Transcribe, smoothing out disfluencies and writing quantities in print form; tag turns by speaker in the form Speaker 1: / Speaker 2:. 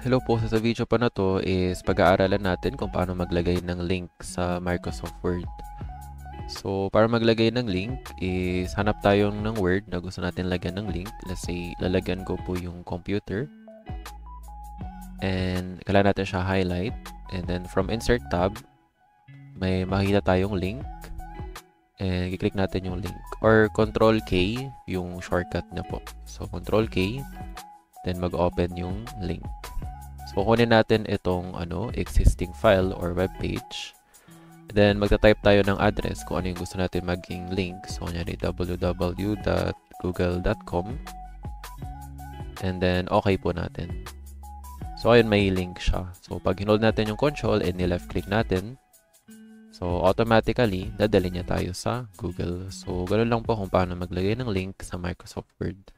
Speaker 1: Hello po, sa video pa na to is pag-aaralan natin kung paano maglagay ng link sa Microsoft Word. So, para maglagay ng link is hanap tayo ng word na gusto natin lagyan ng link. Let's say, lalagyan ko po yung computer. And kailangan natin siya highlight. And then from Insert tab, may makikita tayong link. And i-click natin yung link. Or Control K, yung shortcut na po. So, Control K, then mag-open yung link. So, kunin natin itong existing file or web page. Then, magta-type tayo ng address kung ano yung gusto natin maging link. So, kunyari www.google.com. And then, okay po natin. So, ayun, may link siya. So, pag hinold natin yung control and ni-left click natin, so, automatically, dadali niya tayo sa Google. So, ganoon lang po kung paano maglagay ng link sa Microsoft Word.